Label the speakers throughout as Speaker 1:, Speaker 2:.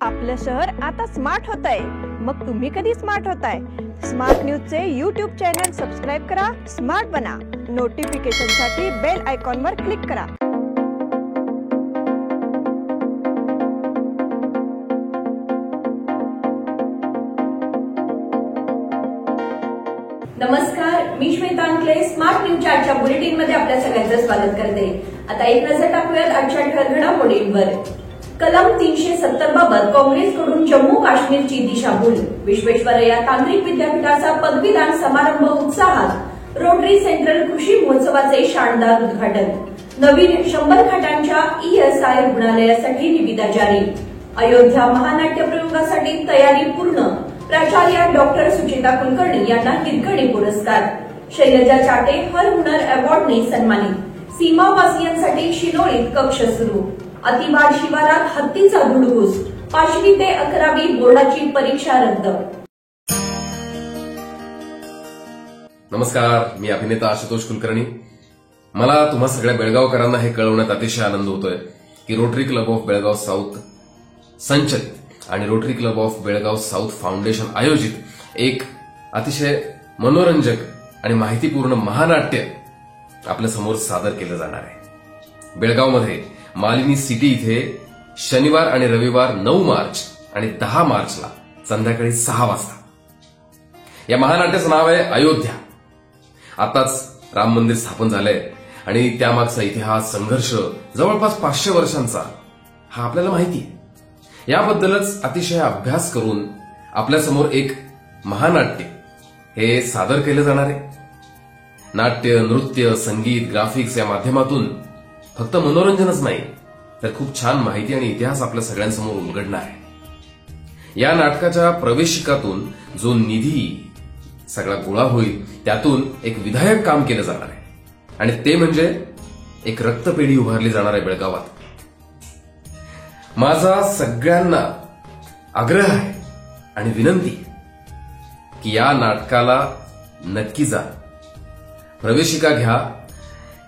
Speaker 1: आपलं शहर आता स्मार्ट होतंय. मग तुम्ही कधी स्मार्ट होताय? स्मार्ट न्यूजचे YouTube चॅनल सबस्क्राइब करा, स्मार्ट बना. नोटिफिकेशनसाठी बेल आयकॉनवर क्लिक करा.
Speaker 2: नमस्कार, मी श्वेता अंकले. स्मार्ट न्यूजच्या आजच्या बुलेटिन मध्ये आपल्या सगळ्यांचं स्वागत करते. आता एक नजर टाकूयात आजच्या ठळक घडामोडींवर. कलम 370 बाबत काँग्रेसकडून जम्मू काश्मीरची दिशाभूल. विश्वेश्वरय्या तांत्रिक विद्यापीठाचा पदवीदान समारंभ उत्साहात. रोटरी सेंट्रल कृषी महोत्सवाचे शानदार उद्घाटन. नवीन 100 खाटांच्या ESI रुग्णालयासाठी निविदा जारी. अयोध्या महानाट्य प्रयोगासाठी तयारी पूर्ण. प्राचार्य डॉक्टर सुचिता कुलकर्णी यांना हिरकणी पुरस्कार. शैलजा चाटे हर हुनर अवॉर्डने सन्मानित. सीमावासियांसाठी शिनोळीत कक्ष सुरू. अतिवाड शिवारात हत्तीचा धुडगूस. 5वी ते 11वी बोर्डाची परीक्षा रद्द.
Speaker 3: नमस्कार, मी अभिनेता आशुतोष कुलकर्णी. मला तुम्हा सगळ्या बेळगावकरांना हे कळवण्यात अतिशय आनंद होतोय की rotary club of Belgaum south संचलित आणि rotary club of Belgaum south foundation आयोजित एक अतिशय मनोरंजक आणि माहितीपूर्ण महानाट्य आपल्या समोर सादर केलं जाणार आहे. बेळगावमध्ये मालिनी सिटी इथे शनिवार आणि रविवार 9 मार्च आणि 10 मार्चला संध्याकाळी 6 वाजता. या महानाट्याचं नाव आहे अयोध्या. आताच राम मंदिर स्थापन झालंय आणि त्यामागचा इतिहास संघर्ष जवळपास 500 वर्षांचा हा आपल्याला माहिती आहे. याबद्दलच अतिशय अभ्यास करून आपल्यासमोर एक महानाट्य हे सादर केलं जाणार आहे. नाट्य, नृत्य, संगीत, ग्राफिक्स या माध्यमातून फक्त मनोरंजनच नाही तर खूप छान माहिती आणि इतिहास आपल्या सगळ्यांसमोर उलगडणार आहे. या नाटकाच्या प्रवेशिकातून जो निधी सगळा गोळा होईल त्यातून एक विधायक काम केलं जाणार आहे आणि ते म्हणजे एक रक्तपेढी उभारली जाणार आहे बेळगावात. माझा सगळ्यांना आग्रह आहे आणि विनंती की या नाटकाला नक्की जा, प्रवेशिका घ्या,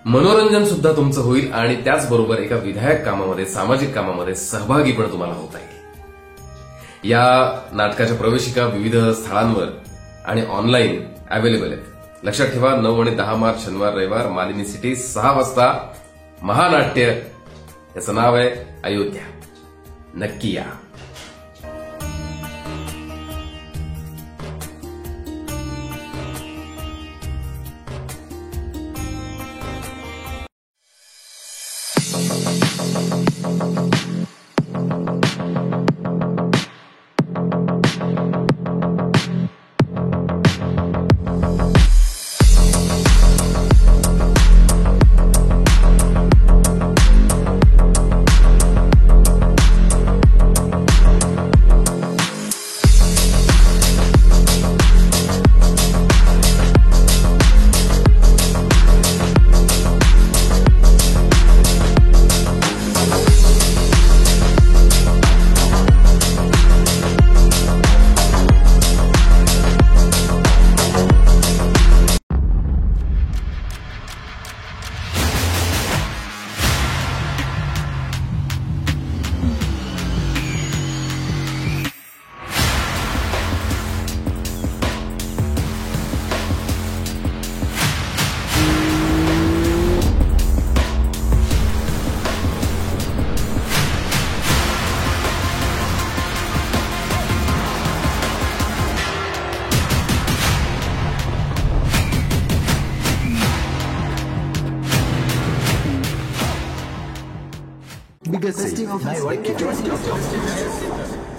Speaker 3: मनोरंजन सुद्धा तुमचं होईल आणि त्याचबरोबर एका विधायक कामामध्ये, सामाजिक कामामध्ये सहभागी पण तुम्हाला होता येईल. या नाटकाच्या प्रवेशिका विविध स्थळांवर आणि ऑनलाईन अवेलेबल आहेत. लक्षात ठेवा, 9 आणि 10 मार्च शनिवार रविवार मालिनी सिटी 6 वाजता महानाट्य. याचं नाव आहे अयोध्या. नक्की या.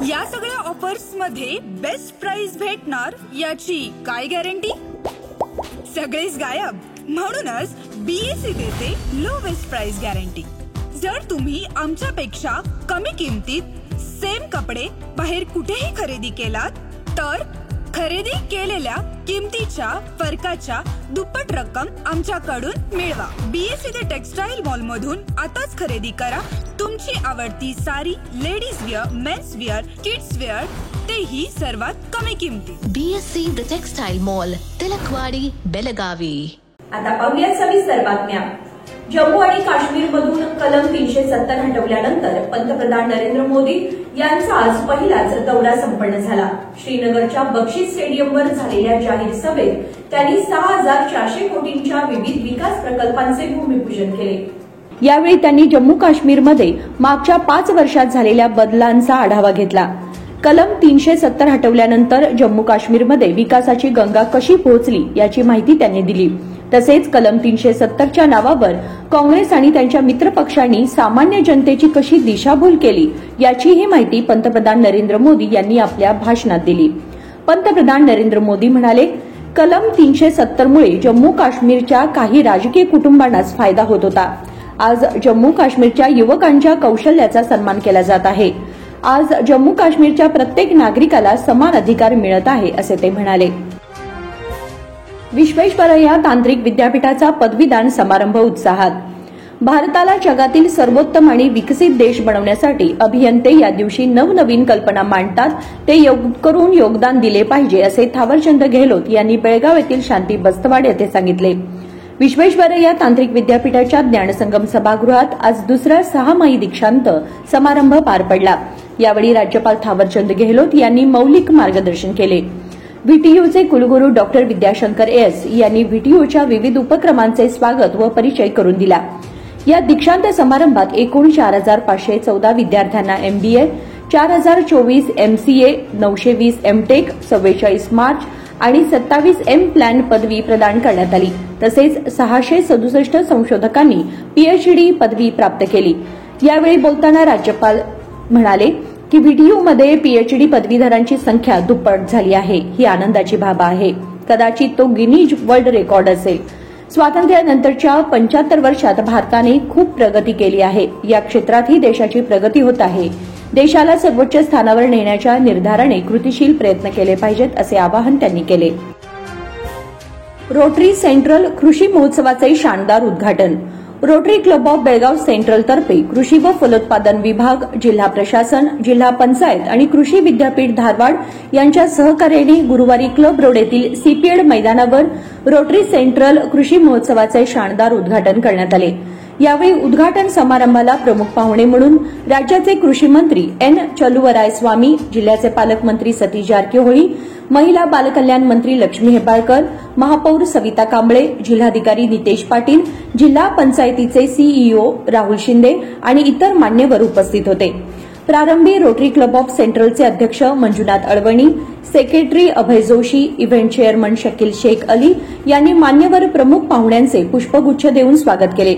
Speaker 4: या सगळ्या ऑफर्स मध्ये बेस्ट प्राइस भेटणार याची काय गॅरंटी? सगळेच गायब. म्हणूनच BSE देते लोवेस्ट प्राइस गॅरंटी. जर तुम्ही आमच्यापेक्षा कमी किमतीत सेम कपडे बाहेर कुठेही खरेदी केलात तर खरेदी केलेल्या किमतीच्या फरकाच्या दुप्पट रक्कम आमच्याकडून मिळवा. BSE द टेक्सटाईल मॉल मधून आताच खरेदी करा तुमची आवडती sari, ladies wear, men's wear, kids wear, तेही सर्वात कमी किमतीत.
Speaker 5: BSE the textile mall, Tilakwadi, Belagavi.
Speaker 2: आता पाहूया सविस्तर बातम्या. जम्मू आणि काश्मीरमधून कलम 370 हटवल्यानंतर पंतप्रधान नरेंद्र मोदी यांचा आज पहिलाच दौरा संपन्न झाला. श्रीनगरच्या बक्षी स्टेडियमवर झालेल्या जाहीर सभेत त्यांनी 6,400 कोटींच्या विविध विकास प्रकल्पांचे भूमिपूजन केले.
Speaker 1: यावेळी त्यांनी जम्मू काश्मीरमध्ये मागच्या 5 वर्षात झालेल्या बदलांचा आढावा घेतला. कलम 370 हटवल्यानंतर जम्मू काश्मीरमध्ये विकासाची गंगा कशी पोहोचली याची माहिती त्यांनी दिली. तसेच कलम 370च्या नावावर काँग्रेस आणि त्यांच्या मित्रपक्षांनी सामान्य जनतेची कशी दिशाभूल केली याचीही माहिती पंतप्रधान नरेंद्र मोदी यांनी आपल्या भाषणात दिली. पंतप्रधान नरेंद्र मोदी म्हणाले, कलम 370मुळे जम्मू काश्मीरच्या काही राजकीय कुटुंबांनाच फायदा होत होता. आज जम्मू काश्मीरच्या युवकांच्या कौशल्याचा सन्मान केला जात आहे. आज जम्मू काश्मीरच्या प्रत्येक नागरिकाला समान अधिकार मिळत आहे, असे ते म्हणाले. विश्वेश्वरय्या तांत्रिक विद्यापीठाचा पदवीदान समारंभ उत्साहात. भारताला जगातील सर्वोत्तम आणि विकसित देश बनवण्यासाठी अभियंते या दिवशी नवनवीन कल्पना मांडतात, ते करून योगदान दिले पाहिजे, असे थावरचंद गेहलोत यांनी बेळगाव येथील शांती बस्तवाड येथे सांगितले. विश्वेश्वरय्या तांत्रिक विद्यापीठाच्या ज्ञानसंगम सभागृहात आज दुसरा 6माही दीक्षांत समारंभ पार पडला. यावेळी राज्यपाल थावरचंद गेहलोत यांनी मौलिक मार्गदर्शन केले. व्हीटीयूचे कुलगुरू डॉक्टर विद्याशंकर एस यांनी व्हीटीयूच्या विविध उपक्रमांचे स्वागत व परिचय करून दिला. या दीक्षांत समारंभात एकूण 4,514 विद्यार्थ्यांना MBA, 4,024 MCA, 920 MTech, 44 मार्च आणि 27 M प्लॅन पदवी प्रदान करण्यात आली. तसेच 667 संशोधकांनी PhD पदवी प्राप्त केली. यावेळी बोलताना राज्यपाल म्हणाले की व्हीटीयूमध्ये PhD पदवीधरांची संख्या दुप्पट झाली आहे. ही आनंदाची बाब आहे. कदाचित तो गिनीज वर्ल्ड रेकॉर्ड असेल. स्वातंत्र्यानंतरच्या 75 वर्षात भारताने खूप प्रगती केली आहे. या क्षेत्रातही देशाची प्रगती होत आहे. देशाला सर्वोच्च स्थानावर नेण्याच्या निर्धाराने कृतीशील प्रयत्न केले पाहिजेत, असे आवाहन त्यांनी केले. रोटरी सेंट्रल कृषी महोत्सवाचे शानदार उद्घाटन. Rotary club of Belgaum central तर्फे कृषी व फलोत्पादन विभाग, जिल्हा प्रशासन, जिल्हा पंचायत आणि कृषी विद्यापीठ धारवाड यांच्या सहकार्याने गुरुवारी क्लब रोड येथील सीपीएड मैदानावर रोटरी सेंट्रल कृषी महोत्सवाचे शानदार उद्घाटन करण्यात आले. यावेळी उद्घाटन समारंभाला प्रमुख पाहुणे म्हणून राज्याचे कृषी मंत्री एन चलुवरायस्वामी, जिल्ह्याचे पालकमंत्री सतीश जारकीहोळी, महिला बालकल्याण मंत्री लक्ष्मी हेब्बाळकर, महापौर सविता कांबळे, जिल्हाधिकारी नितेश पाटील, जिल्हा पंचायतीचे सीईओ राहुल शिंदे आणि इतर मान्यवर उपस्थित होते. प्रारंभी रोटरी क्लब ऑफ सेंट्रलचे अध्यक्ष मंजुनाथ अळवणी, secretary Abhay Joshi, event chairman Shakeel Shaikh Ali यांनी मान्यवर प्रमुख पाहुण्यांचे पुष्पगुच्छ देऊन स्वागत केले.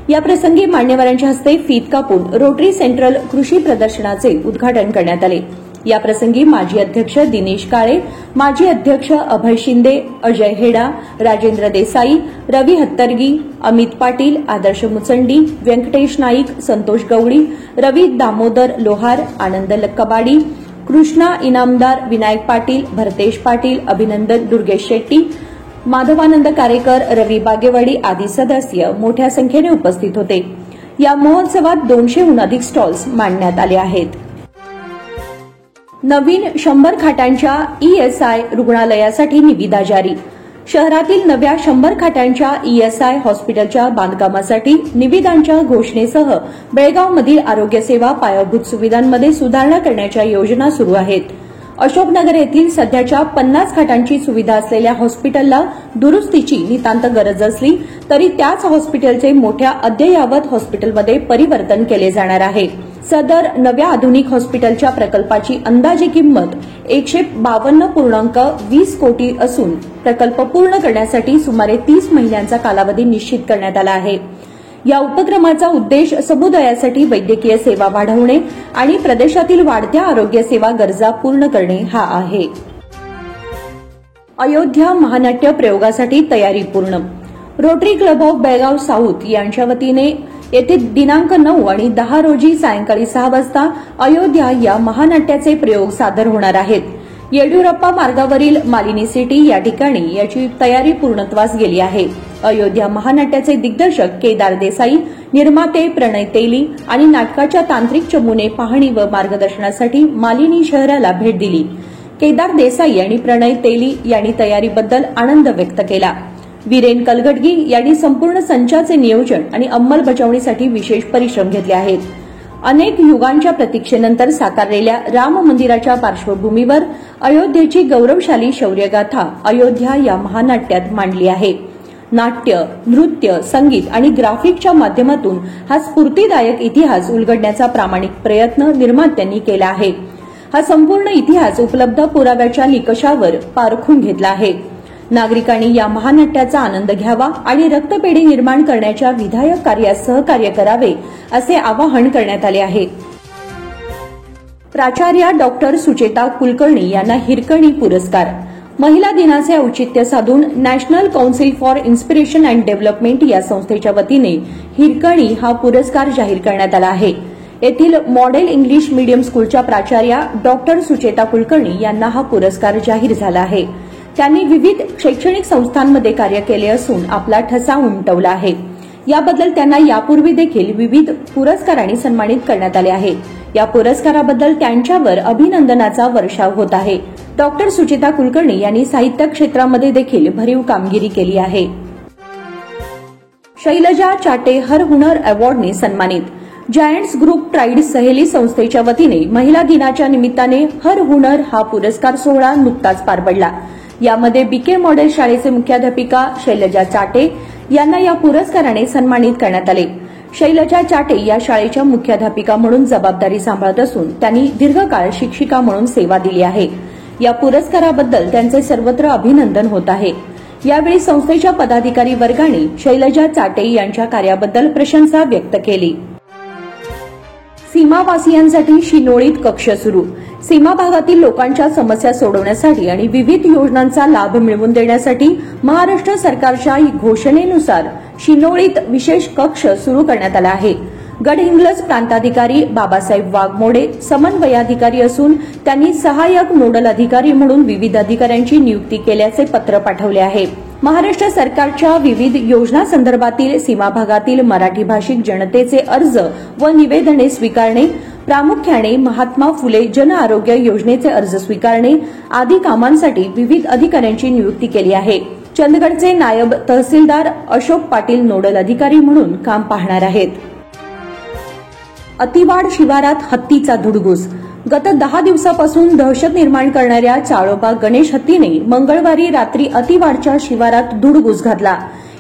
Speaker 1: याप्रसंगी मान्यवरांच्या हस्ते फीत कापून रोटरी सेंट्रल कृषी प्रदर्शनाचे उद्घाटन करण्यात आले. याप्रसंगी माजी अध्यक्ष दिनेश काळे, माजी अध्यक्ष अभय शिंदे, अजय हेडा, राजेंद्र देसाई, रवी हत्तरगी, अमित पाटील, आदर्श मुचंडी, व्यंकटेश नाईक, संतोष गवळी, रवी दामोदर लोहार, आनंद कबाडी, कृष्णा इनामदार, विनायक पाटील, भरतेश पाटील, अभिनंदन दुर्गेश शेट्टी, माधवानंद कारेकर, रवी बागेवाडी आदी सदस्य मोठ्या संख्येने उपस्थित होते. या महोत्सवात 200हून अधिक स्टॉल्स मांडण्यात आले आहेत. नवीन 100 खाटांच्या ESI रुग्णालयासाठी निविदा जारी. शहरातील नव्या 100 खाटांच्या ESI हॉस्पिटलच्या बांधकामासाठी निविदांच्या घोषणेसह बेळगावमधील आरोग्य सेवा पायाभूत सुविधांमध्ये सुधारणा करण्याच्या योजना सुरू आहेत. अशोकनगर येथील सध्याच्या 50 खाटांची सुविधा असलेल्या हॉस्पिटलला दुरुस्तीची नितांत गरज असली तरी त्याच हॉस्पिटलचे मोठ्या अद्ययावत हॉस्पिटलमध्ये परिवर्तन केले जाणार आहे. सदर नव्या आधुनिक हॉस्पिटलच्या प्रकल्पाची अंदाजे किंमत 152.20 कोटी असून प्रकल्प पूर्ण करण्यासाठी सुमारे 30 महिन्यांचा कालावधी निश्चित करण्यात आला आहे. या उपक्रमाचा उद्देश समुदायासाठी वैद्यकीय सेवा वाढवणे आणि प्रदेशातील वाढत्या आरोग्य सेवा गरजा पूर्ण करणे हा आहे. अयोध्या महानाट्य प्रयोगासाठी तयारी पूर्ण. Rotary club of Belgaum south यांच्या वतीने येथे दिनांक 9 आणि 10 रोजी सायंकाळी 6 वाजता अयोध्या या महानाट्याचे प्रयोग सादर होणार आहेत. येडियुरप्पा मार्गावरील मालिनी सिटी या ठिकाणी याची तयारी पूर्णत्वास गेली आहे. अयोध्या महानाट्याचे दिग्दर्शक केदार देसाई, निर्माते प्रणय तेली आणि नाटकाच्या तांत्रिक चमूने पाहणी व मार्गदर्शनासाठी मालिनी शहराला भेट दिली. केदार देसाई आणि प्रणय तेली यांनी तयारीबद्दल आनंद व्यक्त केला. वीरेन कलगडगी यांनी संपूर्ण संचाचे नियोजन आणि अंमलबजावणीसाठी विशेष परिश्रम घेतले आहेत. अनेक युगांच्या प्रतीक्षेनंतर साकारलेल्या राम मंदिराच्या पार्श्वभूमीवर अयोध्येची गौरवशाली शौर्यगाथा अयोध्या या महानाट्यात मांडली आहे. नाट्य, नृत्य, संगीत आणि ग्राफिकच्या माध्यमातून हा स्फूर्तिदायक इतिहास उलगडण्याचा प्रामाणिक प्रयत्न निर्मात्यांनी केला आहे. हा संपूर्ण इतिहास उपलब्ध पुराव्याच्या निकषावर पारखून घेतला आहे. नागरिकांनी या महानाट्याचा आनंद घ्यावा आणि रक्तपेढी निर्माण करण्याच्या विधायक कार्यास सहकार्य करावे असे आवाहन करण्यात आले आहे. प्राचार्या डॉक्टर सुचेता कुलकर्णी यांना हिरकणी पुरस्कार. महिला दिनाचे औचित्य साधून national council for inspiration and development या संस्थेच्या वतीने हिरकणी हा पुरस्कार जाहीर करण्यात आला आहे. येथील मॉडेल इंग्लिश मीडियम स्कूलच्या प्राचार्या डॉक्टर सुचेता कुलकर्णी यांना हा पुरस्कार जाहीर झाला आहे. त्यांनी विविध शैक्षणिक संस्थांमध्ये कार्य केले असून आपला ठसा उमटवला आहे. याबद्दल त्यांना यापूर्वी देखील विविध पुरस्कारांनी सन्मानित करण्यात आले आहे. या पुरस्काराबद्दल त्यांच्यावर अभिनंदनाचा वर्षाव होत आहे. डॉक्टर सुचेता कुलकर्णी यांनी साहित्य क्षेत्रामध्ये देखील भरीव कामगिरी केली आहे. शैलजा चाटे हर हुनर अवॉर्डने सन्मानित. जायंट्स ग्रुप ट्राईड सहेली संस्थेच्या वतीने महिला दिनाच्या निमित्ताने हर हुनर हा पुरस्कार सोहळा नुकताच पार पडला. यामध्ये बीके मॉडेल शाळेचे मुख्याध्यापिका शैलजा चाटे यांना या पुरस्काराने सन्मानित करण्यात आले. शैलजा चाटे या शाळेच्या मुख्याध्यापिका म्हणून जबाबदारी सांभाळत असून त्यांनी दीर्घकाळ शिक्षिका म्हणून सेवा दिली आहे. या पुरस्काराबद्दल त्यांचे सर्वत्र अभिनंदन होत आहे. यावेळी संस्थेच्या पदाधिकारी वर्गाने शैलजा चाटे यांच्या कार्याबद्दल प्रशंसा व्यक्त केली. सीमावासियांसाठी शिनोळीत कक्ष सुरू. सीमा भागातील लोकांच्या समस्या सोडवण्यासाठी आणि विविध योजनांचा लाभ मिळवून देण्यासाठी महाराष्ट्र सरकारच्या घोषणेनुसार शिनोळीत विशेष कक्ष सुरू करण्यात आला आहे. गडहिंग्लज प्रांताधिकारी बाबासाहेब वाघमोडे समन्वयाधिकारी असून त्यांनी सहाय्यक नोडल अधिकारी म्हणून विविध अधिकाऱ्यांची नियुक्ती केल्याचे पत्र पाठवले आहे. महाराष्ट्र सरकारच्या विविध योजनांसंदर्भातील सीमा भागातील मराठी भाषिक जनतेचे अर्ज व निवेदने स्वीकारणे, प्रामुख्याने महात्मा फुले जन आरोग्य योजनेचे अर्ज स्वीकारणे आदी कामांसाठी विविध अधिकाऱ्यांची नियुक्ती केली आहे. चंदगडचे नायब तहसीलदार अशोक पाटील नोडल अधिकारी म्हणून काम पाहणार आहेत. अतिवाड शिवारात हत्तीचा धुडगूस. गत 10 दिवसापासून दहशत निर्माण करणाऱ्या चाळोबा गणेश हत्तीने मंगळवारी रात्री अतिवाडच्या शिवारात धुडगूस घातला.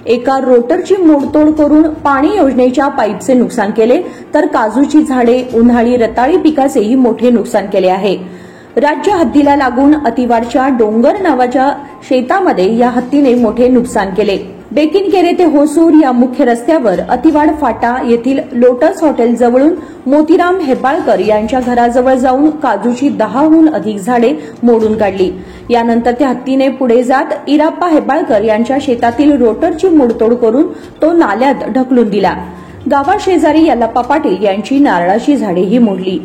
Speaker 1: एका रोटरची मोडतोड करून पाणी योजनेच्या पाईपचे नुकसान केले तर काजूची झाडे, उन्हाळी रताळी पिकाचेही मोठे नुकसान केले आहे. राज्य हद्दीला लागून अतिवाडच्या डोंगर नावाच्या शेतामध्ये या हत्तीने मोठे नुकसान केले. बेकिनकेरे ते होसूर या मुख्य रस्त्यावर अतिवाड फाटा येथील लोटस हॉटेल जवळून मोतीराम हेब्बाळकर यांच्या घराजवळ जाऊन काजूची 10हून अधिक झाडे मोडून काढली. यानंतर त्या हत्तीने पुढे जात इराप्पा हेब्बाळकर यांच्या शेतातील रोटरची मोडतोड करून तो नाल्यात ढकलून दिला. गावाशेजारी यल्लाप्पा पाटील यांची नारळाची झाडेही मोडली.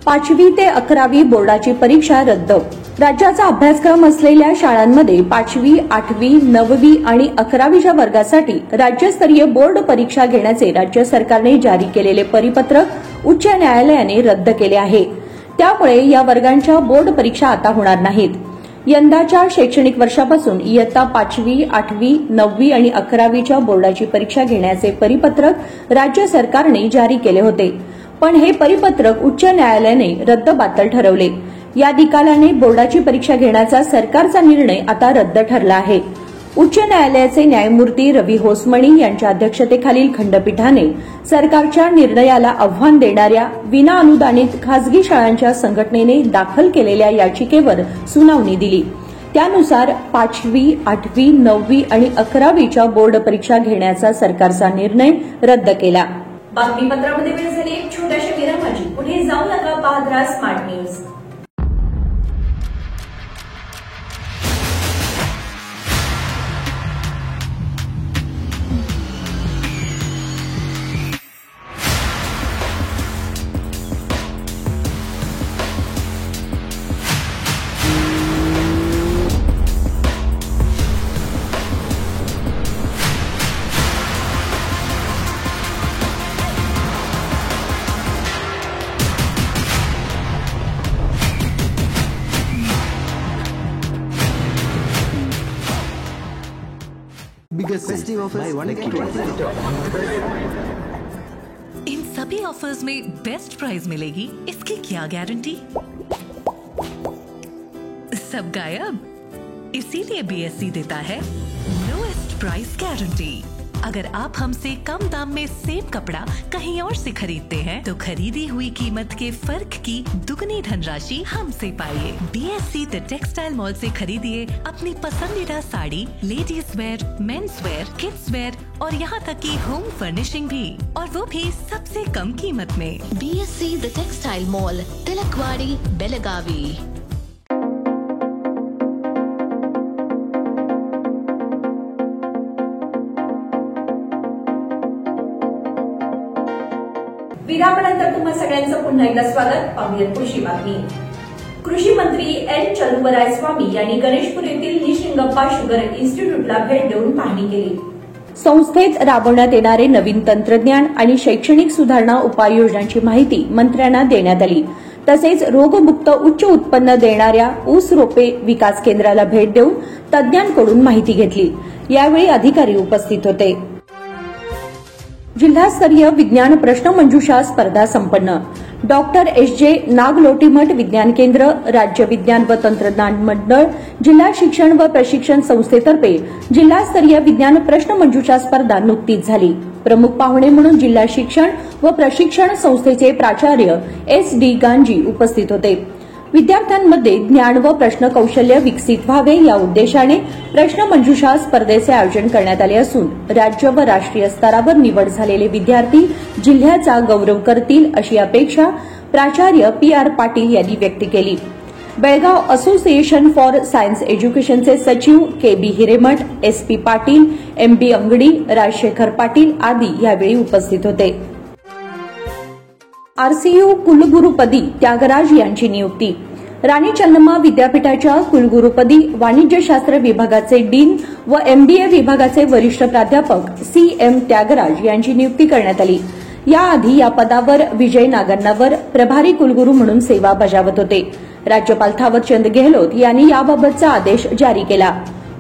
Speaker 1: 5वी ते 11वी बोर्डाची परीक्षा रद्द. राज्याचा अभ्यासक्रम असलेल्या शाळांमध्ये 5वी, 8वी, 9वी आणि 11वीच्या वर्गासाठी राज्यस्तरीय बोर्ड परीक्षा घेण्याचे राज्य सरकारने जारी केलेले परिपत्रक उच्च न्यायालयाने रद्द केले आहे. त्यामुळे या वर्गांच्या बोर्ड परीक्षा आता होणार नाहीत. यंदाच्या शैक्षणिक वर्षापासून इयत्ता 5वी, 8वी, 9वी आणि 11वीच्या बोर्डाची परीक्षा घेण्याचे परिपत्रक राज्य सरकारने जारी केले होते. पण हे परिपत्रक उच्च न्यायालयाने रद्दबातल ठरवले. या निकालाने बोर्डाची परीक्षा घेण्याचा सरकारचा निर्णय आता रद्द ठरला आहे. उच्च न्यायालयाचे न्यायमूर्ती रवी होसमणी यांच्या अध्यक्षतेखालील खंडपीठाने सरकारच्या निर्णयाला आव्हान देणाऱ्या विनाअनुदानित खासगी शाळांच्या संघटनेने दाखल केलेल्या याचिकेवर सुनावणी दिली. त्यानुसार 5वी, 8वी, 9वी आणि 11वीच्या बोर्ड परीक्षा घेण्याचा सरकारचा निर्णय रद्द केला.
Speaker 2: बातमीपत्रामध्ये वेळ झाली एक छोट्याशा विरामाची. पुढे जाऊ नका, पाहत राहा smart news.
Speaker 5: biggest sale. Buy one get one.
Speaker 6: In सभी ऑफर्स में बेस्ट प्राइस मिलेगी, इसकी क्या गारंटी? सब गायब, इसीलिए बीएससी देता है लोएस्ट प्राइस गारंटी। अगर आप हमसे कम दाम में सेम कपड़ा कहीं और से खरीदते हैं तो खरीदी हुई कीमत के फर्क की दुगनी धनराशि हमसे पाइए। बीएससी द टेक्सटाइल मॉल से खरीदिए अपनी पसंदीदा sari, ladies wear, men's wear, kids wear और यहाँ तक की होम फर्निशिंग भी, और वो भी सबसे कम कीमत में।
Speaker 7: BSC the textile mall, Tilakwadi, Belagavi.
Speaker 2: विरामानंतर तुम्हा सगळ्यांचं पुन्हा एकदा स्वागत। पाहूयात पुढची बातमी। कृषी मंत्री एन चलुवरायस्वामी यांनी गणेशपूर येथील निशिंगप्पा शुगर इन्स्टिट्यूटला भेट देऊन पाहणी केली।
Speaker 1: संस्थेत राबवण्यात येणारे नवीन तंत्रज्ञान आणि शैक्षणिक सुधारणा उपाययोजनांची माहिती मंत्र्यांना देण्यात आली। तसेच रोगमुक्त उच्च उत्पन्न देणाऱ्या ऊस रोपे विकास केंद्राला भेट देऊन तज्ज्ञांकडून माहिती घेतली। यावेळी अधिकारी उपस्थित होते। जिल्हास्तरीय विज्ञान प्रश्नमंजुषा स्पर्धा संपन्न। Doctor SJ. नागलोटीमठ विज्ञान केंद्र, राज्य विज्ञान व तंत्रज्ञान मंडळ, जिल्हा शिक्षण व प्रशिक्षण संस्थेतर्फे जिल्हास्तरीय विज्ञान प्रश्नमंजुषा स्पर्धा नुकतीच झाली। प्रमुख पाहुणे म्हणून जिल्हा शिक्षण व प्रशिक्षण संस्थेचे प्राचार्य एस.डी. गांजी उपस्थित होते। विद्यार्थ्यांमध्ये ज्ञान व प्रश्न कौशल्य विकसित व्हावे या उद्देशाने प्रश्नमंजुषा स्पर्धेचे आयोजन करण्यात आले असून राज्य व राष्ट्रीय स्तरावर निवड झालेले विद्यार्थी जिल्ह्याचा गौरव करतील अशी अपेक्षा प्राचार्य पी.आर. पाटील यांनी व्यक्त केली। बेळगाव असोसिएशन फॉर सायन्स एज्युकेशनचे सचिव K B. Hiremath, S P. Patil, M B. Angadi, Rajashekhar Patil आदी यावेळी उपस्थित होते। आरसीयू कुलगुरुपदी त्यागराज यांची नियुक्ती। राणी चन्नम्मा विद्यापीठाच्या कुलगुरुपदी वाणिज्यशास्त्र विभागाचे डीन व एमबीए विभागाचे वरिष्ठ प्राध्यापक सी.एम. त्यागराज यांची नियुक्ती करण्यात आली। याआधी या पदावर विजय नागन्नावर प्रभारी कुलगुरू म्हणून सेवा बजावत होते। राज्यपाल थावरचंद गेहलोत यांनी याबाबतचा आदेश जारी केला।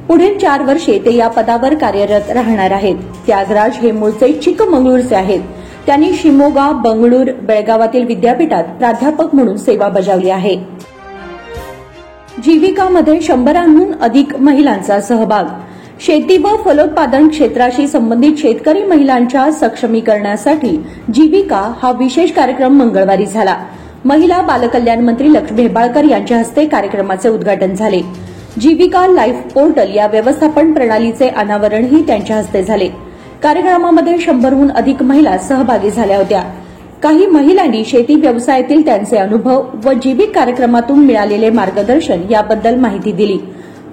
Speaker 1: पुढील 4 वर्षे ते या पदावर कार्यरत राहणार आहेत। त्यागराज हे मूळचे चिकमंगळूरचे आहेत। त्यांनी शिमोगा, बंगळूर, बेळगावातील विद्यापीठात प्राध्यापक म्हणून सेवा बजावली आहे। जीविकामध्ये 100हून अधिक महिलांचा सहभाग। शेती व फलोत्पादन क्षेत्राशी संबंधित शेतकरी महिलांच्या सक्षमीकरणासाठी जीविका हा विशेष कार्यक्रम मंगळवारी झाला। महिला बालकल्याण मंत्री लक्ष्मी हेबाळकर यांच्या हस्ते कार्यक्रमाचे उद्घाटन झाले। जीविका लाईफ पोर्टल या व्यवस्थापन प्रणालीचे अनावरणही त्यांच्या हस्ते झाले। कार्यक्रमामध्ये 100हून अधिक महिला सहभागी झाल्या होत्या। काही महिलांनी शेती व्यवसायातील त्यांचे अनुभव व जीविक कार्यक्रमातून मिळालेले मार्गदर्शन याबद्दल माहिती दिली।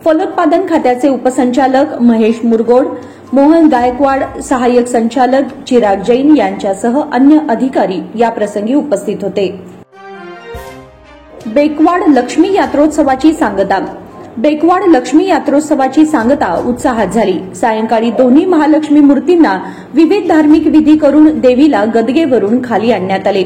Speaker 1: फलोत्पादन खात्याचे उपसंचालक महेश मुरगोड, मोहन गायकवाड, सहाय्यक संचालक चिराग जैन यांच्यासह अन्य अधिकारी याप्रसंगी उपस्थित होते। बेकवाड लक्ष्मी यात्रोत्सवाची सांगता। बेकवाड लक्ष्मी यात्रोत्सवाची सांगता उत्साहात झाली। सायंकाळी दोन्ही महालक्ष्मी मूर्तींना विविध धार्मिक विधी करून देवीला गदगेवरून खाली आणण्यात आले।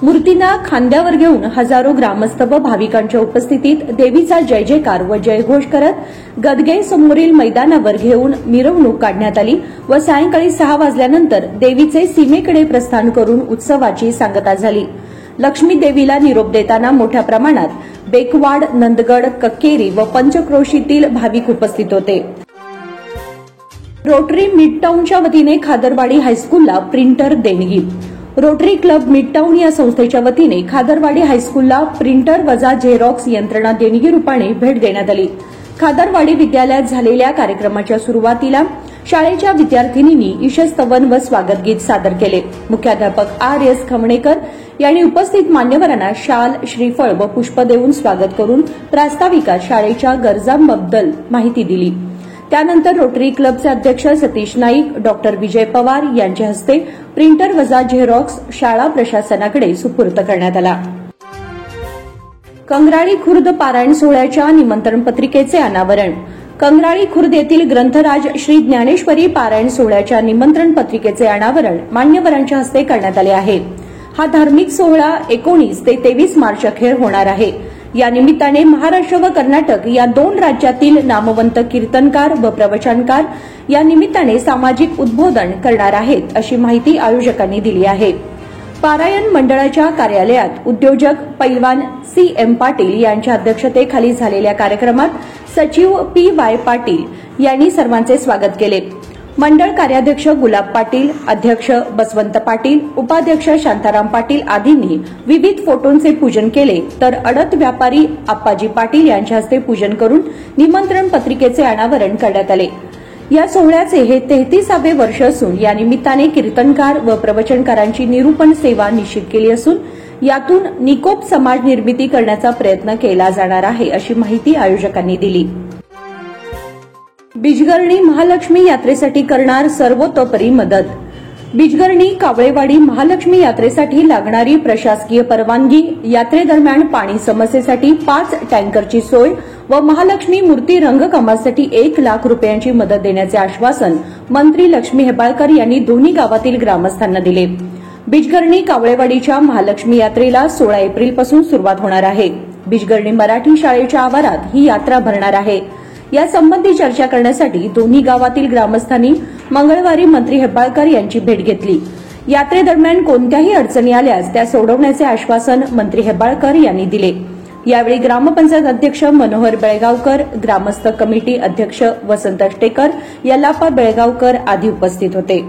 Speaker 1: मूर्तींना खांद्यावर घेऊन हजारो ग्रामस्थ व भाविकांच्या उपस्थितीत देवीचा जय जयकार व जयघोष करत गदगे समोरील मैदानावर घेऊन मिरवणूक काढण्यात आली व सायंकाळी 6 वाजल्यानंतर देवीचे सीमेकडे प्रस्थान करून उत्सवाची सांगता झाली। लक्ष्मी देवीला निरोप देताना मोठ्या प्रमाणात बेकवाड, नंदगड, कक्केरी व पंचक्रोशीतील भाविक उपस्थित होते। रोटरी मिडटाऊनच्या वतीने खादरवाडी हायस्कूलला प्रिंटर देणगी। रोटरी क्लब मिडटाऊन या संस्थेच्या वतीने खादरवाडी हायस्कूलला प्रिंटर वजा झेरॉक्स यंत्रणा देणगी रूपाने भेट देण्यात आली। खादरवाडी विद्यालयात झालेल्या कार्यक्रमाच्या सुरुवातीला शाळेच्या विद्यार्थिनींनी ईशस्तवन व स्वागत गीत सादर केले। मुख्याध्यापक आर.एस. खमणेकर यांनी उपस्थित मान्यवरांना शाल, श्रीफळ व पुष्प देऊन स्वागत करून प्रास्ताविकात शाळेच्या गरजांबद्दल माहिती दिली। त्यानंतर रोटरी क्लबचे अध्यक्ष सतीश नाईक, डॉक्टर विजय पवार यांच्या हस्ते प्रिंटर वजा झेरॉक्स शाळा प्रशासनाकडे सुपूर्द करण्यात आला। कंगराळी खुर्द पारायण सोहळ्याच्या निमंत्रण पत्रिकेचे अनावरण। कंगराळी खुर्द येथील ग्रंथराज श्री ज्ञानेश्वरी पारायण सोहळ्याच्या निमंत्रण पत्रिकेचे अनावरण मान्यवरांच्या हस्ते करण्यात आले आहे। हा धार्मिक सोहळा 19 ते 23 मार्च अखेर होणार आहे। या निमित्ताने महाराष्ट्र व कर्नाटक या 2 राज्यातील नामवंत कीर्तनकार व प्रवचनकार या निमित्ताने सामाजिक उद्बोधन करणार आहेत, अशी माहिती आयोजकांनी दिली आहे. पारायण मंडळाच्या कार्यालयात उद्योजक पैलवान CM पाटील यांच्या अध्यक्षतेखाली झालेल्या कार्यक्रमात सचिव PY पाटील यांनी सर्वांचे स्वागत केले. मंडळ कार्याध्यक्ष गुलाब पाटील, अध्यक्ष बसवंत पाटील, उपाध्यक्ष शांताराम पाटील आदींनी विविध फोटोंचे पूजन केले, तर अडत व्यापारी आप्पाजी पाटील यांच्या हस्ते पूजन करून निमंत्रण पत्रिकेचे अनावरण करण्यात आले. या सोहळ्याचे हे 33वे वर्ष असून या निमित्ताने कीर्तनकार व प्रवचनकारांची निरूपण सेवा निश्चित केली असून यातून निकोप समाज निर्मिती करण्याचा प्रयत्न केला जाणार आहे, अशी माहिती आयोजकांनी दिली. बिजगर्णी महालक्ष्मी यात्रेसाठी करणार सर्वतोपरी मदत. बिजगर्णी कावळेवाडी महालक्ष्मी यात्रेसाठी लागणारी प्रशासकीय परवानगी, यात्रेदरम्यान पाणी समस्येसाठी 5 टँकरची सोय व महालक्ष्मी मूर्ती रंगकामासाठी 1 लाख रुपयांची मदत देण्याचे आश्वासन मंत्री लक्ष्मी हेब्बाळकर यांनी दोन्ही गावातील ग्रामस्थांना दिले. बिजगर्णी कावळेवाडीच्या महालक्ष्मी यात्रेला 16 एप्रिलपासून सुरुवात होणार आहे. बिजगर्णी मराठी शाळेच्या आवारात ही यात्रा भरणार आहे. यासंबंधी चर्चा करण्यासाठी दोन्ही गावातील ग्रामस्थांनी मंगळवारी मंत्री हेब्बाळकर यांची भेट घेतली. यात्रेदरम्यान कोणत्याही अडचणी आल्यास त्या सोडवण्याचे आश्वासन मंत्री हेब्बाळकर यांनी दिले. यावेळी ग्रामपंचायत अध्यक्ष मनोहर बेळगावकर, ग्रामस्थ कमिटी अध्यक्ष वसंत अष्टेकर, यल्लाप्पा बेळगावकर आदी उपस्थित होते.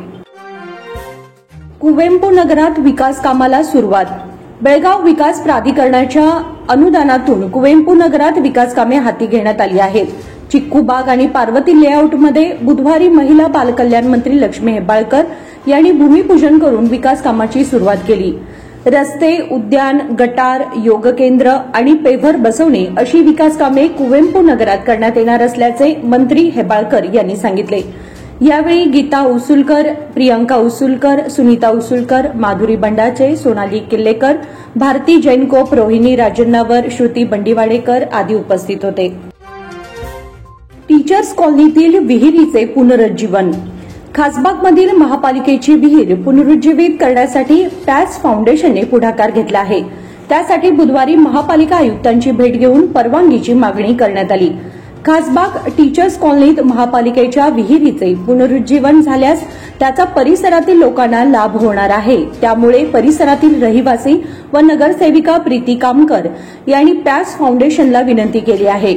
Speaker 1: कुवेंपू नगरात विकास कामाला सुरुवात. बेळगाव विकास प्राधिकरणाच्या अनुदानातून कुवेंपू नगरात विकास कामे हाती घेण्यात आली आहेत. चिक्कूबाग आणि पार्वती लेआउटमध्ये बुधवारी महिला बालकल्याण मंत्री लक्ष्मी हेब्बाळकर यांनी भूमिपूजन करून विकास कामाची सुरुवात केली. रस्ते, उद्यान, गटार, योग केंद्र आणि पेव्हर बसवणे अशी विकास कामे कुवेंपू नगरात करण्यात येणार असल्याचे मंत्री हेब्बाळकर यांनी सांगितले. यावेळी गीता उसुलकर, प्रियंका उसुलकर, सुनीता उसुलकर, माधुरी बंडाचे, सोनाली किल्लेकर, भारती जैनकोप, रोहिणी राजन्नावर, श्रुती बंडीवाडेकर आदी उपस्थित होते. टीचर्स कॉलनीतील विहिरीचे पुनरुज्जीवन. खासबागमधील महापालिकेची विहीर पुनरुज्जीवित करण्यासाठी पॅच फाउंडेशनने पुढाकार घेतला आहे. त्यासाठी बुधवारी महापालिका आयुक्तांची भेट घेऊन परवानगीची मागणी करण्यात आली. खासबाग टीचर्स कॉलनीत महापालिकेच्या विहिरीचे पुनरुज्जीवन झाल्यास त्याचा परिसरातील लोकांना लाभ होणार आहे. त्यामुळे परिसरातील रहिवासी व नगरसेविका प्रीती कामकर यांनी पॅच फाउंडेशनला विनंती केली आहे.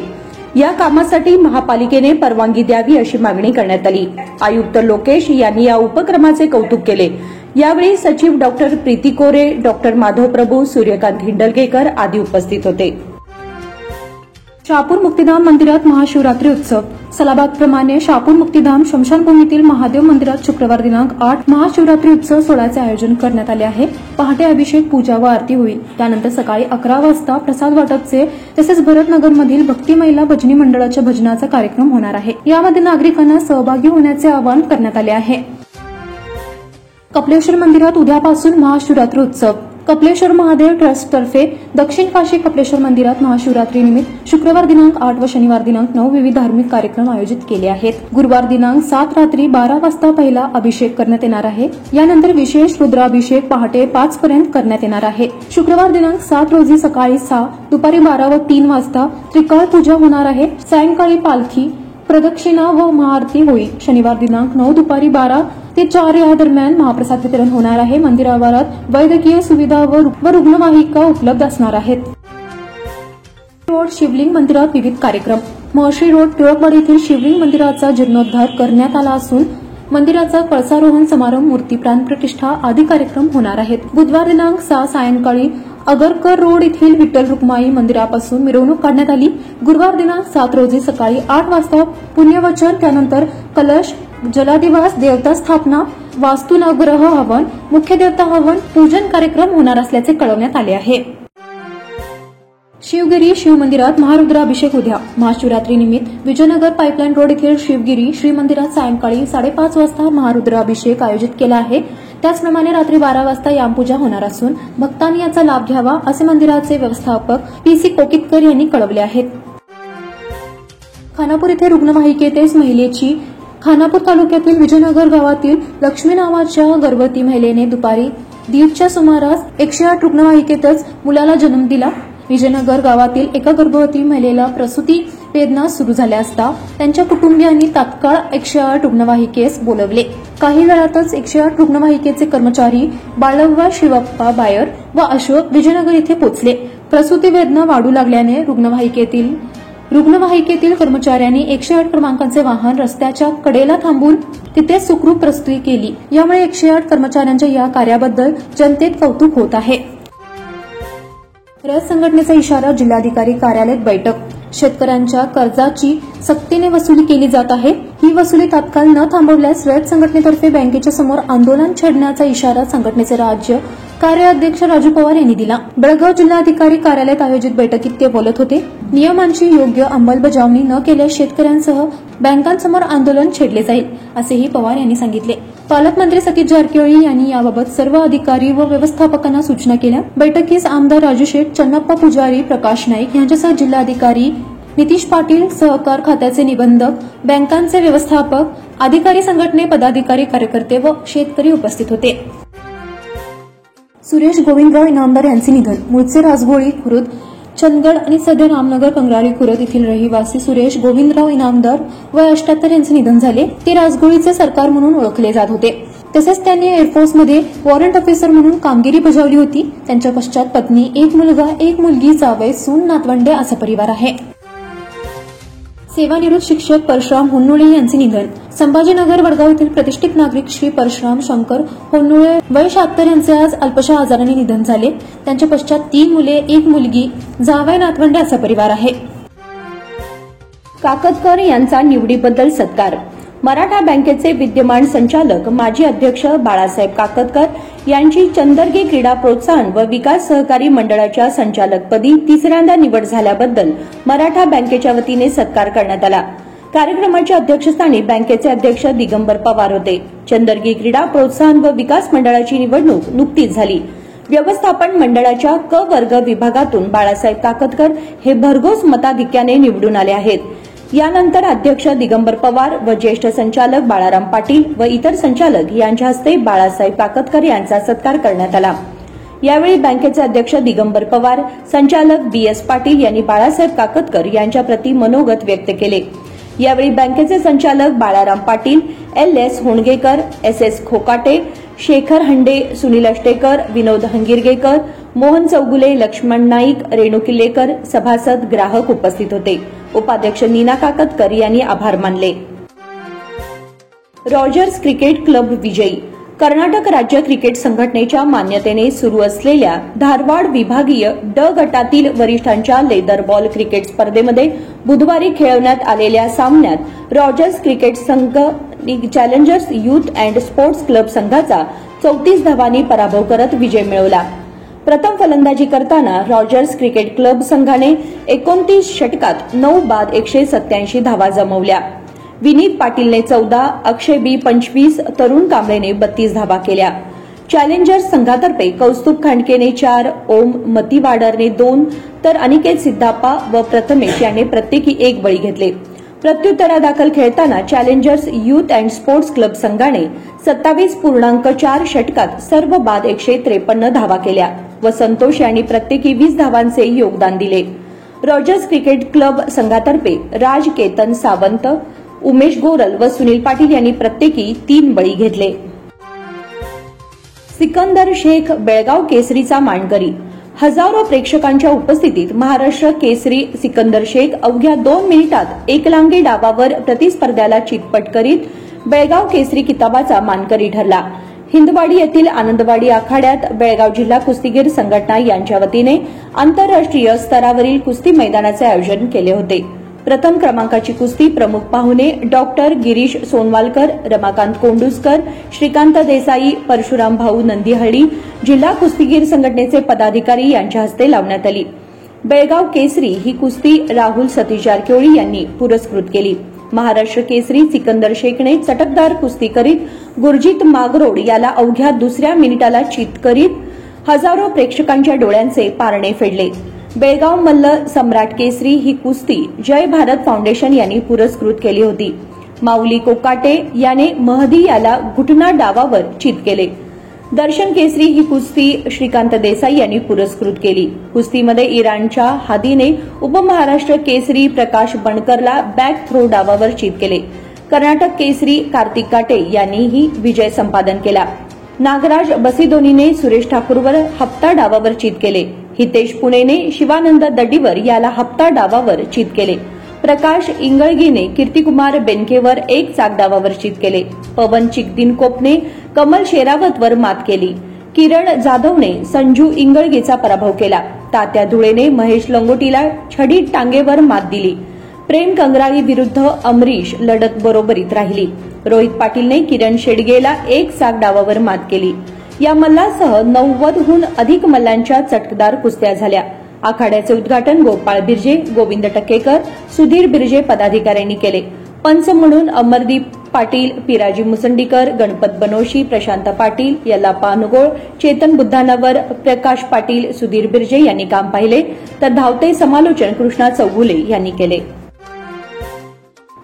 Speaker 1: या कामासाठी महापालिकेने परवानगी द्यावी अशी मागणी करण्यात आली. आयुक्त लोकेश यांनी या उपक्रमाचे कौतुक केले. यावेळी सचिव डॉक्टर प्रीती कोरे, डॉक्टर माधव प्रभू, सूर्यकांत हिंडलगेकर आदी उपस्थित होते.
Speaker 8: शहापूर मुक्तिधाम मंदिरात महाशिवरात्री उत्सव. सलाबादप्रमाणे शहापूर मुक्तिधाम स्मशानभूमीतील महादेव मंदिरात शुक्रवार दिनांक 8 महाशिवरात्री उत्सव सोहळ्याचे आयोजन करण्यात आले आहे. पहाटे अभिषेक, पूजा व आरती होईल. त्यानंतर सकाळी 11 वाजता प्रसाद वाटपचे तसेच भरतनगरमधील भक्ती महिला भजनी मंडळाच्या भजनाचा कार्यक्रम होणार आहे. यामध्ये नागरिकांना सहभागी होण्याचे आवाहन करण्यात आले आहे. कपिलेश्वर मंदिरात उद्यापासून महाशिवरात्री उत्सव. कपिलेश्वर महादेव ट्रस्टतर्फे दक्षिण काशी कपिलेश्वर मंदिरात महाशिवरात्री निमित्त शुक्रवार दिनांक 8 व शनिवार दिनांक 9 विविध धार्मिक कार्यक्रम आयोजित केले आहेत. गुरुवार दिनांक 7 रात्री 12 वाजता पहिला अभिषेक करण्यात येणार आहे. यानंतर विशेष रुद्राभिषेक पहाटे 5 पर्यंत करण्यात येणार आहे. शुक्रवार दिनांक 7 रोजी सकाळी 6, दुपारी 12 व 3 वाजता त्रिकाळ पूजा होणार आहे. सायंकाळी पालखी प्रदक्षिणा व महाआरती होईल. शनिवार दिनांक 9 दुपारी 12 ते 4 या दरम्यान महाप्रसाद वितरण होणार आहे. मंदिर आवारात वैद्यकीय सुविधा व रुग्णवाहिका उपलब्ध असणार आहेत. रोड शिवलिंग मंदिरात विविध कार्यक्रम. महर्षी रोड टिळकवाडी येथील शिवलिंग मंदिराचा जीर्णोद्धार करण्यात आला असून मंदिराचा कळसारोहण समारंभ, मूर्ती प्राणप्रतिष्ठा आदी कार्यक्रम होणार आहेत. बुधवार दिनांक 6 सायंकाळी अगरकर रोड येथील विठ्ठल रुक्माई मंदिरापासून मिरवणूक काढण्यात आली. गुरुवार दिनांक 7 रोजी सकाळी 8 वाजता पुण्यवचन, त्यानंतर कलश, जलादिवास, देवता स्थापना, वास्तुनग्रह हवन, मुख्य देवता हवन, पूजन कार्यक्रम होणार असल्याचे कळवण्यात आले आहे. शिवगिरी शिवमंदिरात महारुद्राभिषेक उद्या. महाशिवरात्री निमित्त विजयनगर पाईपलाईन रोड येथील शिवगिरी श्री मंदिरात सायंकाळी 5:30 वाजता महारुद्राभिषेक आयोजित केला आहे. त्याचप्रमाणे रात्री 12 वाजता यामपूजा होणार असून भक्तांनी याचा लाभ घ्यावा असे मंदिराचे व्यवस्थापक PC कोकितकर यांनी कळवले आहेत. खानापूर येथे रुग्णवाहिकेतच महिलेची खानापूर तालुक्यातील विजयनगर गावातील लक्ष्मी नावाच्या गर्भवती महिलेने दुपारी 1:30च्या सुमारास 108 रुग्णवाहिकेतच मुलाला जन्म दिला. विजयनगर गावातील एका गर्भवती महिलेला प्रसूती वेदना सुरू झाल्या असता त्यांच्या कुटुंबियांनी तात्काळ 108 रुग्णवाहिकेस बोलवले. काही वेळातच 108 रुग्णवाहिकेचे कर्मचारी बाळव्वा शिवप्पा बायर व अशोक विजयनगर येथे पोहोचले. प्रसूती वेदना वाढू लागल्याने रुग्णवाहिकेतील कर्मचाऱ्यांनी 108 क्रमांकाचे वाहन रस्त्याच्या कडेला थांबून तिथे सुखरूप प्रसूती केली. यामुळे 108 कर्मचाऱ्यांच्या या कार्याबद्दल जनतेत कौतुक होत आहे. रयत संघटनेचा इशारा, जिल्हाधिकारी कार्यालयात बैठक. शेतकऱ्यांच्या कर्जाची सक्तीने वसुली केली जात आहे. ही वसुली तात्काळ न थांबवल्यास रयत संघटनेतर्फे बँकेच्या समोर आंदोलन छेडण्याचा इशारा संघटनेचे राज्य कार्याध्यक्ष राजू पवार यांनी दिला. बेळगाव जिल्हाधिकारी कार्यालयात आयोजित बैठकीत ते बोलत होते. नियमांची योग्य अंमलबजावणी न केल्यास शेतकऱ्यांसह बँकांसमोर आंदोलन छेडले जाईल, असेही पवार यांनी सांगितले. पालकमंत्री सतीश जारकिहोळी यांनी याबाबत सर्व अधिकारी व व्यवस्थापकांना सूचना केल्या. बैठकीस आमदार राजू शेठ, चन्नप्पा पुजारी, प्रकाश नाईक यांच्यासह जिल्हाधिकारी नितीश पाटील, सहकार खात्याचे निबंधक, बँकांचे व्यवस्थापक, अधिकारी, संघटने पदाधिकारी, कार्यकर्ते व शेतकरी उपस्थित होते. सुरेश गोविंदराव इनामदार यांचे निधन. मूळचे राजगोळी खुर्द, चंदगड आणि सध्या रामनगर कंगराळी खुर्द येथील रहिवासी सुरेश गोविंदराव इनामदार वय 78 यांचे निधन झाले. ते राजगोळीचे सरकार म्हणून ओळखले जात होते. तसेच त्यांनी एअरफोर्समध्ये वॉरंट ऑफिसर म्हणून कामगिरी बजावली होती. त्यांच्या पश्चात पत्नी, एक मुलगा, एक मुलगी, जावई, सून, नातवंडे असा परिवार आहे. सेवानिवृत्त शिक्षक परशुराम होन्नुळे यांचे निधन. संभाजीनगर वडगाव येथील प्रतिष्ठित नागरिक श्री परशुराम शंकर होन्नुळे वय 76 यांचे आज अल्पशा आजाराने निधन झाले. त्यांच्या पश्चात 3 मुले, 1 मुलगी, जावई, नातवंडे असा परिवार आहे.
Speaker 1: काकतकर यांचा निवडीबद्दल सत्कार. मराठा बँकेचे विद्यमान संचालक माजी अध्यक्ष बाळासाहेब काकतकर यांची चंदरगी क्रीडा प्रोत्साहन व विकास सहकारी मंडळाच्या संचालकपदी तिसऱ्यांदा निवड झाल्याबद्दल मराठा बँकेच्या वतीने सत्कार करण्यात आला. कार्यक्रमाच्या अध्यक्षस्थानी बँकेचे अध्यक्ष दिगंबर पवार होते. चंदरगी क्रीडा प्रोत्साहन व विकास मंडळाची निवडणूक नुकतीच झाली. व्यवस्थापन मंडळाच्या क वर्ग विभागातून बाळासाहेब काकतकर हे भरघोस मताधिक्याने निवडून आले आहेत. यानंतर अध्यक्ष दिगंबर पवार व ज्येष्ठ संचालक बाळाराम पाटील व इतर संचालक यांच्या हस्ते बाळासाहेब काकतकर यांचा सत्कार करण्यात आला. यावेळी बँकेचे अध्यक्ष दिगंबर पवार, संचालक BS पाटील यांनी बाळासाहेब काकतकर यांच्या प्रती मनोगत व्यक्त केले. यावेळी बँकेचे संचालक बाळाराम पाटील, LS होणगेकर, SS खोकाटे, शेखर हंडे, सुनील अष्टेकर, विनोद हंगिरगेकर, मोहन चौगुले, लक्ष्मण नाईक, रेणू किल्लेकर, सभासद, ग्राहक उपस्थित होते. उपाध्यक्ष नीना काकतकर यांनी आभार मानले. रॉजर्स क्रिकेट क्लब विजयी. कर्नाटक राज्य क्रिकेट संघटनेच्या मान्यतेने सुरू असलेल्या धारवाड विभागीय ड गटातील वरिष्ठांच्या लेदर बॉल क्रिकेट स्पर्धेमध्ये बुधवारी खेळवण्यात आलेल्या सामन्यात रॉजर्स क्रिकेट संघ challengers youth and sports club संघाचा 34 धावांनी पराभव करत विजय मिळवला. प्रथम फलंदाजी करताना रॉजर्स क्रिकेट क्लब संघाने 29 षटकात 9 बाद 187 धावा जमवल्या. विनीत पाटीलने 14, अक्षय बी 25, तरुण कांबळेने 32 धावा केल्या. चॅलेंजर्स संघातर्फे कौस्तुभ खांडकेने 4, ओम मतीवाडरने 2 तर अनिकेत सिद्धाप्पा व प्रथमेश यांनी प्रत्येकी 1 बळी घेतले. प्रत्युत्तरादाखल खेळताना challengers youth and sports club संघाने 27.4 षटकात सर्व बाद 153 धावा केल्या व संतोष यांनी प्रत्येकी 20 धावांचे योगदान दिले. रॉजर्स क्रिकेट क्लब संघातर्फे राज केतन सावंत, उमेश गोरल व सुनील पाटील यांनी प्रत्येकी 3 बळी घेतले. सिकंदर शेख बेळगाव केसरीचा मानकरी. हजारो प्रेक्षकांच्या उपस्थितीत महाराष्ट्र केसरी सिकंदर शेख अवघ्या 2 मिनिटात एकलांगी डावावर प्रतिस्पर्ध्याला चितपट करीत बेळगाव केसरी किताबाचा मानकरी ठरला. हिंदवाडी येथील आनंदवाडी आखाड्यात बेळगाव जिल्हा कुस्तीगीर संघटना यांच्या वतीने आंतरराष्ट्रीय स्तरावरील कुस्ती मैदानाचे आयोजन केले होते. प्रथम क्रमांकाची कुस्ती प्रमुख पाहुणे डॉक्टर गिरीश सोनवालकर, रमाकांत कोंडुसकर, श्रीकांत देसाई, परशुराम भाऊ नंदीहळ्ळी, जिल्हा कुस्तीगीर संघटनेचे पदाधिकारी यांच्या हस्ते लावण्यात आली. बेळगाव केसरी ही कुस्ती राहुल सतीश जारकिहोळी यांनी पुरस्कृत केली. महाराष्ट्र केसरी सिकंदर शेखने चटकदार कुस्ती करीत गुरजीत मागरोड याला अवघ्या 2 मिनिटाला चित करीत हजारो प्रेक्षकांच्या डोळ्यांचे पारणे फेडले. बेळगाव मल्ल सम्राट केसरी ही कुस्ती जय भारत फाउंडेशन यांनी पुरस्कृत केली होती. माऊली कोकाटे याने महदी याला घुटना डावावर चित केले. दर्शन केसरी ही कुस्ती श्रीकांत देसाई यांनी पुरस्कृत केली. कुस्तीमध्ये इराणच्या हादीने उपमहाराष्ट्र केसरी प्रकाश बणकरला बॅक थ्रो डावावर चित केले. कर्नाटक केसरी कार्तिक काटे यांनीही विजय संपादन केला. नागराज बसिदोनीने सुरेश ठाकूरवर हप्ता डावावर चित केले. हितेश पुणेने शिवानंद दड्डीवर याला हप्ता डावावर चित केले. प्रकाश इंगळगीने कीर्तिकुमार बेनकेवर एक चाक डावावर चित केले. पवन चिकदिनकोपने कमल शेरावतवर मात केली. किरण जाधवने संजू इंगळगीचा पराभव केला. तात्या धुळेने महेश लंगोटीला छडी टांगेवर मात दिली. प्रेम कंगराळी विरुद्ध अमरीश लढत बरोबरीत राहिली. रोहित पाटीलने किरण शेडगेला एक चाक डावावर मात केली. या मल्लासह 90हून अधिक मल्लांच्या चटकदार कुस्त्या झाल्या. आखाड्याचे उद्घाटन गोपाळ बिर्जे, गोविंद टक्केकर, सुधीर बिर्जे पदाधिकाऱ्यांनी केले. पंच म्हणून अमरदीप पाटील, पिराजी मुसंडीकर, गणपत बनोशी, प्रशांत पाटील, यल्लाप्पा अनुगोळ, चेतन बुद्धानवर, प्रकाश पाटील, सुधीर बिर्जे यांनी काम पाहिले, तर धावते समालोचन कृष्णा चौगुले यांनी केले.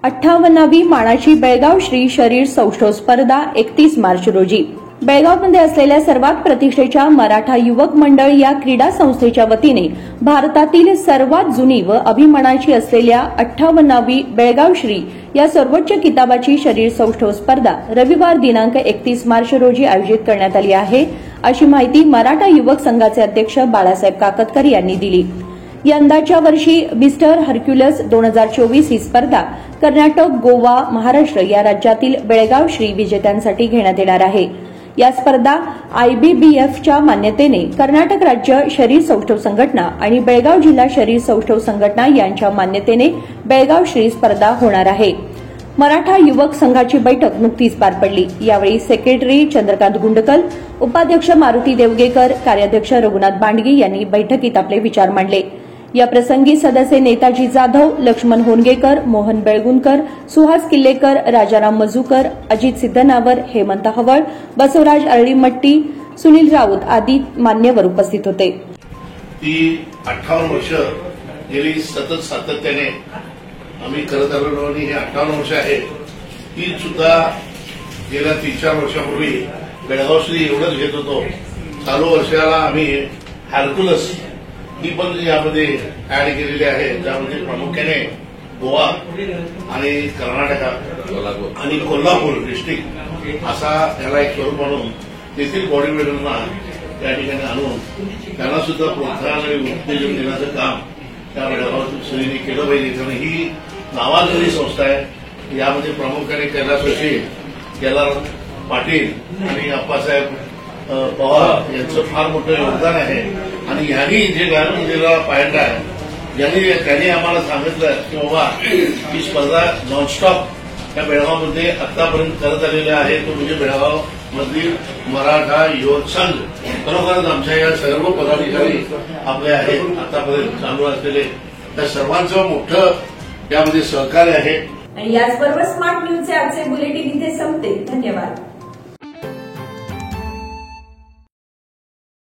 Speaker 1: 58वी मानाची बेळगाव श्री शरीर सौष्ठव स्पर्धा 31 मार्च रोजी बेळगावमध्ये असलेल्या सर्वात प्रतिष्ठेच्या मराठा युवक मंडळ या क्रीडा संस्थेच्या वतीने भारतातील सर्वात जुनी व अभिमानाची असलेल्या 58वी बेळगाव श्री या सर्वोच्च किताबाची शरीर सौष्ठव स्पर्धा रविवार दिनांक 31 मार्च रोजी आयोजित करण्यात आली आहे, अशी माहिती मराठा युवक संघाचे अध्यक्ष बाळासाहेब काकतकर यांनी दिली. यंदाच्या वर्षी मिस्टर हर्क्युलस 2024 ही स्पर्धा कर्नाटक, गोवा, महाराष्ट्र या राज्यातील बेळगाव श्री विजेत्यांसाठी घेण्यात येणार आहे. या स्पर्धा आयबीबीएफच्या मान्यतेने कर्नाटक राज्य शरीर सौष्ठव संघटना आणि बेळगाव जिल्हा शरीर सौष्ठव संघटना यांच्या मान्यतेने बेळगाव श्री स्पर्धा होणार आहे. मराठा युवक संघाची बैठक नुकतीच पार पडली. यावेळी सेक्रेटरी चंद्रकांत गुंडकल, उपाध्यक्ष मारुती देवगेकर, कार्याध्यक्ष रघुनाथ बांडगी यांनी बैठकीत आपले विचार मांडले. या प्रसंगी सदस्य नेताजी जाधव, लक्ष्मण होनगेकर, मोहन बेळगुणकर, सुहास किल्लेकर, राजाराम मजूकर, अजित सिद्धनावर, हेमंत हवळ, बसवराज अरळीमट्टी, सुनील राऊत आदी मान्यवर उपस्थित होते.
Speaker 9: ती 58 वर्ष गेली सतत सातत्याने आम्ही करत आलेलो आणि हे 58 वर्ष आहे. ती सुद्धा गेल्या 3-4 वर्षापूर्वी बेळगाव श्री एवढंच घेत होतो. चालू वर्षाला आम्ही हॅर्क्युलस ही पण यामध्ये ऍड केलेली आहे, ज्यामध्ये प्रामुख्याने गोवा आणि कर्नाटक आणि कोल्हापूर डिस्ट्रिक्ट असा याला एक स्वरूप आणून तेथील बॉडी बिल्डरना या ठिकाणी आणून त्यांना सुद्धा प्रोत्साहन आणि उत्तेजन देण्याचं काम त्या बेळगाव श्रीने केलं पाहिजे. कारण ही नावाजलेली संस्था आहे. यामध्ये प्रामुख्याने कैलास जोशी, केदार पाटील आणि अप्पासाहेब पवार यांचं फार मोठं योगदान आहे. आणि ह्यांनी जे गायन दिलेला पायंडा आहे, त्यांनी आम्हाला सांगितलं की बाबा ही स्पर्धा नॉनस्टॉप या बेळगावमध्ये आतापर्यंत करत आलेल्या आहे. तो म्हणजे बेळगाव मधील मराठा युवक संघ. खरोखरच आमच्या या सर्व पदाधिकारी आपले आहेत आतापर्यंत चालू असलेले, त्या सर्वांचं मोठं यामध्ये सहकार्य आहे.
Speaker 2: आणि याचबरोबर स्मार्ट न्यूजचे आजचे बुलेटिन इथे संपते. धन्यवाद.